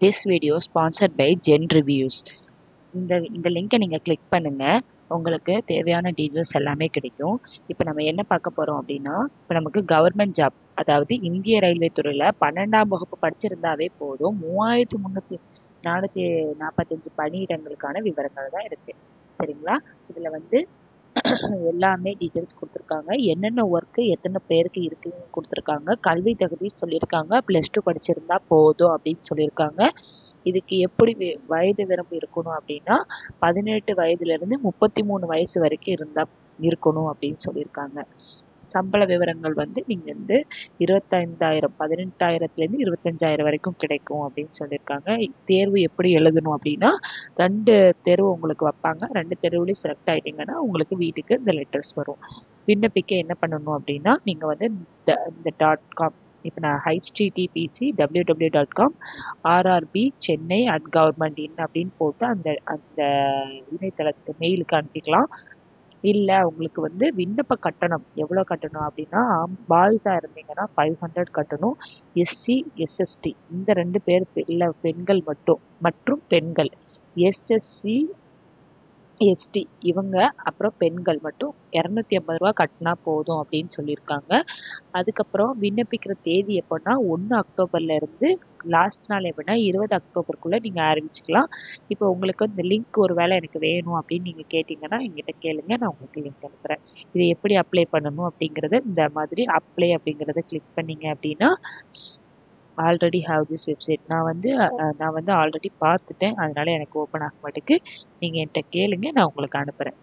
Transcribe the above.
This video sponsored by Zen Reviews. இந்த லிங்கை நீங்கள் கிளிக் பண்ணுங்கள், உங்களுக்கு தேவையான டீட்டெயில்ஸ் எல்லாமே கிடைக்கும். இப்போ நம்ம என்ன பார்க்க போகிறோம் அப்படின்னா, இப்போ நமக்கு கவர்மெண்ட் ஜாப், அதாவது இந்திய ரயில்வே துறையில் 12ஆம் வகுப்பு படிச்சிருந்தாவே போதும் 3445 பணியிடங்களுக்கான விவரங்கள் தான் இருக்குது. சரிங்களா? இதில் வந்து எல்லாமே டீட்டெயில்ஸ் கொடுத்துருக்காங்க. என்னென்ன ஒர்க்கு எத்தனை பேருக்கு இருக்குன்னு கொடுத்துருக்காங்க. கல்வி தகுதி சொல்லியிருக்காங்க. +2 படிச்சிருந்தா போதும் அப்படின்னு சொல்லியிருக்காங்க. இதுக்கு எப்படி வயது வரம்பு இருக்கணும் அப்படின்னா 18 வயதுலேருந்து 33 வயசு வரைக்கும் இருக்கணும் அப்படின்னு சொல்லியிருக்காங்க. சம்பள விவரங்கள் வந்து நீங்கள் வந்து 25,000 18,000லேருந்து 25,000 வரைக்கும் கிடைக்கும் அப்படின்னு சொல்லியிருக்காங்க. தேர்வு எப்படி எழுதணும் அப்படின்னா 2 தேர்வு உங்களுக்கு வைப்பாங்க. 2 தேர்வுலையும் செலக்ட் ஆகிட்டிங்கன்னா உங்களுக்கு வீட்டுக்கு இந்த லெட்டர்ஸ் வரும். விண்ணப்பிக்க என்ன பண்ணணும் அப்படின்னா, நீங்கள் வந்து இந்த .com, இப்போ நான் https www.com rrb chennai@government.in அப்படின்னு போட்டு அந்த அந்த இணையதளத்துக்கு மெயிலுக்கு அனுப்பிக்கலாம். இல்லை உங்களுக்கு வந்து விண்ணப்ப கட்டணம் எவ்வளோ கட்டணும் அப்படின்னா, பாய்ஸாக இருந்தீங்கன்னா 500 கட்டணும். எஸ்சி எஸ்எஸ்டி இந்த 2 பேர் இல்லை பெண்கள் மற்றும் பெண்கள் எஸ்எஸ்சி எஸ்டி இவங்க அப்புறம் பெண்கள் மட்டும் 250 ரூபா கட்டினா போதும் அப்படின்னு சொல்லியிருக்காங்க. அதுக்கப்புறம் விண்ணப்பிக்கிற தேதி எப்போன்னா 1 அக்டோபர்லேருந்து லாஸ்ட் நாள் எப்படின்னா 20 அக்டோபருக்குள்ளே நீங்கள் ஆரம்பிச்சுக்கலாம். இப்போ உங்களுக்கு இந்த லிங்க் ஒரு வேளை எனக்கு வேணும் அப்படின்னு நீங்கள் கேட்டிங்கன்னா என்கிட்ட கேளுங்க, நான் உங்களுக்கு லிங்க் அனுப்புகிறேன். இதை எப்படி அப்ளை பண்ணணும் அப்படிங்கிறத இந்த மாதிரி அப்ளை அப்படிங்கிறத கிளிக் பண்ணிங்க அப்படின்னா ஆல்ரெடி ஹாவ் திஸ் வெப்சைட் நான் வந்து ஆல்ரெடி பார்த்துட்டேன், அதனால எனக்கு ஓப்பன் ஆக மாட்டேங்குது. நீங்கள் என்கிட்ட கேளுங்க, நான் உங்களுக்கு அனுப்புகிறேன்.